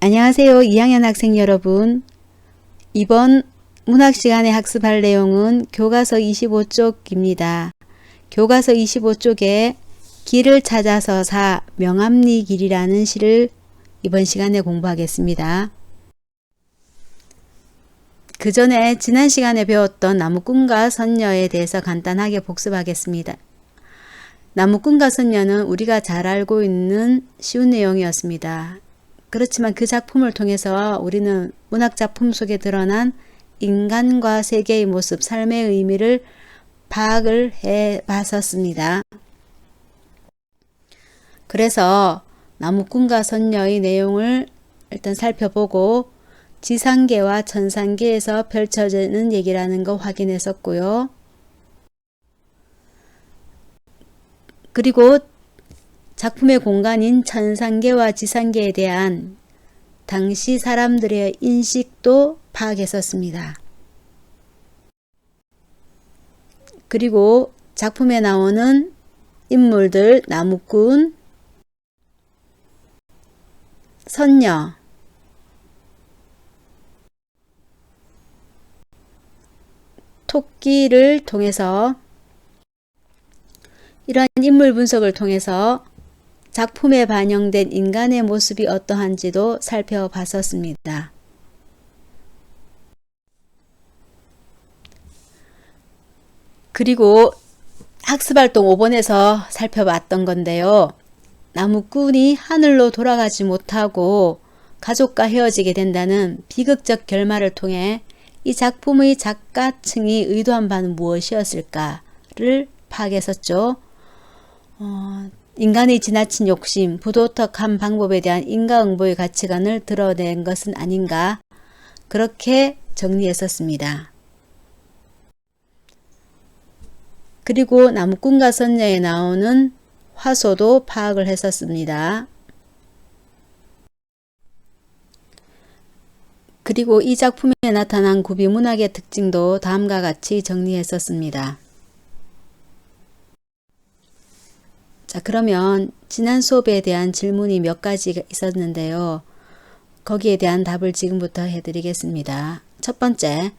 안녕하세요. 2학년 학생 여러분. 이번 문학 시간에 학습할 내용은 교과서 25쪽입니다. 교과서 25쪽에 길을 찾아서 사 명암리 길이라는 시를 이번 시간에 공부하겠습니다. 그 전에 지난 시간에 배웠던 나무꾼과 선녀에 대해서 간단하게 복습하겠습니다. 나무꾼과 선녀는 우리가 잘 알고 있는 쉬운 내용이었습니다. 그렇지만 그 작품을 통해서 우리는 문학작품 속에 드러난 인간과 세계의 모습, 삶의 의미를 파악을 해 봤었습니다. 그래서 나무꾼과 선녀의 내용을 일단 살펴보고 지상계와 천상계에서 펼쳐지는 얘기라는 거 확인했었고요. 그리고 작품의 공간인 천상계와 지상계에 대한 당시 사람들의 인식도 파악했었습니다. 그리고 작품에 나오는 인물들, 나무꾼, 선녀, 토끼를 통해서 이러한 인물 분석을 통해서 작품에 반영된 인간의 모습이 어떠한지도 살펴봤었습니다. 그리고 학습활동 5번에서 살펴봤던 건데요. 나무꾼이 하늘로 돌아가지 못하고 가족과 헤어지게 된다는 비극적 결말을 통해 이 작품의 작가층이 의도한 바는 무엇이었을까를 파악했었죠. 인간의 지나친 욕심, 부도덕한 방법에 대한 인과응보의 가치관을 드러낸 것은 아닌가, 그렇게 정리했었습니다. 그리고 나무꾼과 선녀에 나오는 화소도 파악을 했었습니다. 그리고 이 작품에 나타난 구비문학의 특징도 다음과 같이 정리했었습니다. 자, 그러면 지난 수업에 대한 질문이 몇 가지 있었는데요. 거기에 대한 답을 지금부터 해드리겠습니다. 첫 번째,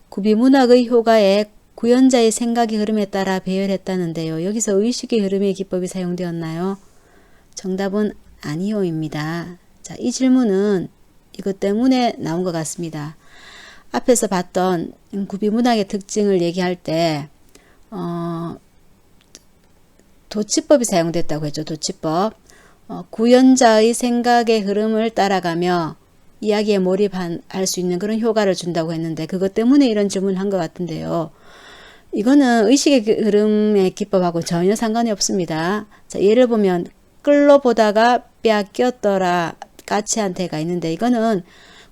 구비문학의 효과에 구연자의 생각의 흐름에 따라 배열했다는데요. 여기서 의식의 흐름의 기법이 사용되었나요? 정답은 아니요입니다. 자, 이 질문은 이것 때문에 나온 것 같습니다. 앞에서 봤던 구비문학의 특징을 얘기할 때 도치법이 사용됐다고 했죠. 도치법. 구연자의 생각의 흐름을 따라가며 이야기에 몰입할 수 있는 그런 효과를 준다고 했는데 그것 때문에 이런 질문을 한 것 같은데요. 이거는 의식의 흐름의 기법하고 전혀 상관이 없습니다. 자, 예를 보면 끌로 보다가 빼앗겼더라 까치한테가 있는데 이거는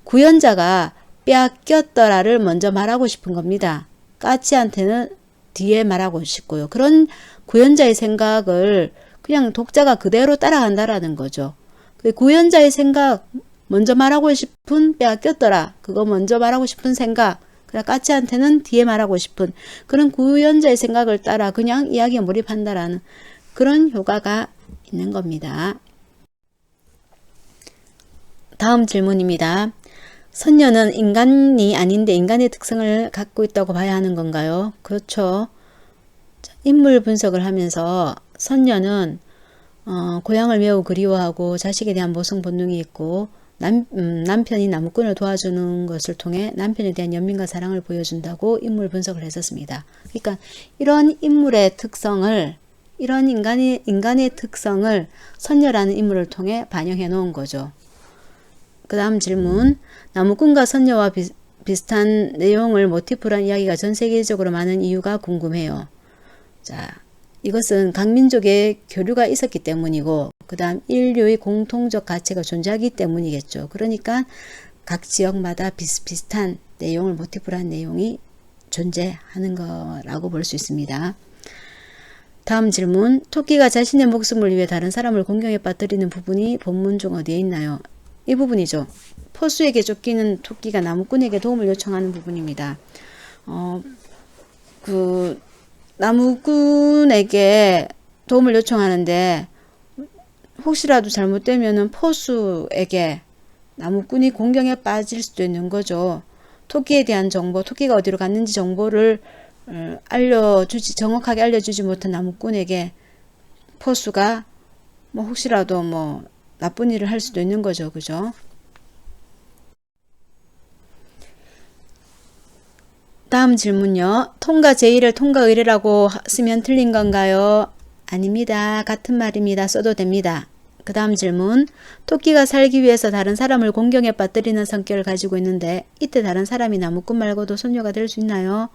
구연자가 빼앗겼더라를 먼저 말하고 싶은 겁니다. 까치한테는 뒤에 말하고 싶고요. 그런 구연자의 생각을 그냥 독자가 그대로 따라간다라는 거죠. 구연자의 생각 먼저 말하고 싶은 빼앗겼더라 그거 먼저 말하고 싶은 생각, 그냥 까치한테는 뒤에 말하고 싶은 그런 구연자의 생각을 따라 그냥 이야기에 몰입한다라는 그런 효과가 있는 겁니다. 다음 질문입니다. 선녀는 인간이 아닌데 인간의 특성을 갖고 있다고 봐야 하는 건가요? 그렇죠. 인물 분석을 하면서 선녀는 고향을 매우 그리워하고 자식에 대한 모성 본능이 있고 남편이 나무꾼을 도와주는 것을 통해 남편에 대한 연민과 사랑을 보여준다고 인물 분석을 했었습니다. 그러니까 이런 인물의 특성을, 이런 인간의 특성을 선녀라는 인물을 통해 반영해 놓은 거죠. 그 다음 질문. 나무꾼과 선녀와 비슷한 내용을 모티프로 한 이야기가 전 세계적으로 많은 이유가 궁금해요. 자, 이것은 각 민족의 교류가 있었기 때문이고 그 다음 인류의 공통적 가치가 존재하기 때문이겠죠. 그러니까 각 지역마다 비슷비슷한 내용을 모티프로 한 내용이 존재하는 거라고 볼 수 있습니다. 다음 질문. 토끼가 자신의 목숨을 위해 다른 사람을 공경에 빠뜨리는 부분이 본문 중 어디에 있나요? 이 부분이죠. 포수에게 쫓기는 토끼가 나무꾼에게 도움을 요청하는 부분입니다. 나무꾼에게 도움을 요청하는데 혹시라도 잘못되면은 포수에게 나무꾼이 공경에 빠질 수도 있는 거죠. 토끼에 대한 정보, 토끼가 어디로 갔는지 정보를 정확하게 알려주지 못한 나무꾼에게 포수가 뭐 혹시라도 뭐 나쁜 일을 할 수도 있는 거죠. 그죠? 다음 질문요. 통과 제의를 통과 의례라고 쓰면 틀린 건가요? 아닙니다. 같은 말입니다. 써도 됩니다. 그 다음 질문. 토끼가 살기 위해서 다른 사람을 공경에 빠뜨리는 성격을 가지고 있는데 이때 다른 사람이 나무꾼 말고도 선녀가 될 수 있나요?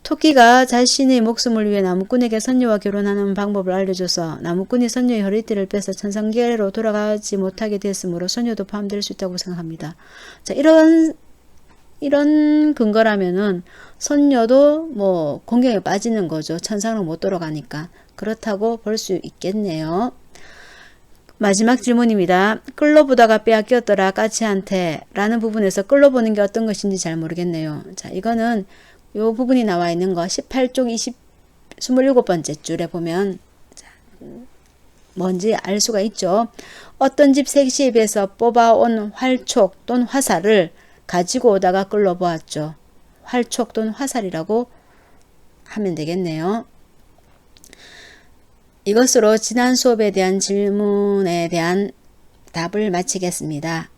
토끼가 자신의 목숨을 위해 나무꾼에게 선녀와 결혼하는 방법을 알려줘서 나무꾼이 선녀의 허리띠를 빼서 천상계로 돌아가지 못하게 됐으므로 선녀도 포함될 수 있다고 생각합니다. 자, 이런 근거라면은 선녀도 뭐 공경에 빠지는 거죠. 천상으로 못 돌아가니까. 그렇다고 볼 수 있겠네요. 마지막 질문입니다. 끌러보다가 빼앗겼더라 까치한테 라는 부분에서 끌러보는 게 어떤 것인지 잘 모르겠네요. 자, 이거는 요 부분이 나와 있는 거 18쪽 27번째 줄에 보면 뭔지 알 수가 있죠. 어떤 집 색시입에서 뽑아온 활촉 또는 화살을 가지고 오다가 끌러보았죠. 활촉 또는 화살이라고 하면 되겠네요. 이것으로 지난 수업에 대한 질문에 대한 답을 마치겠습니다.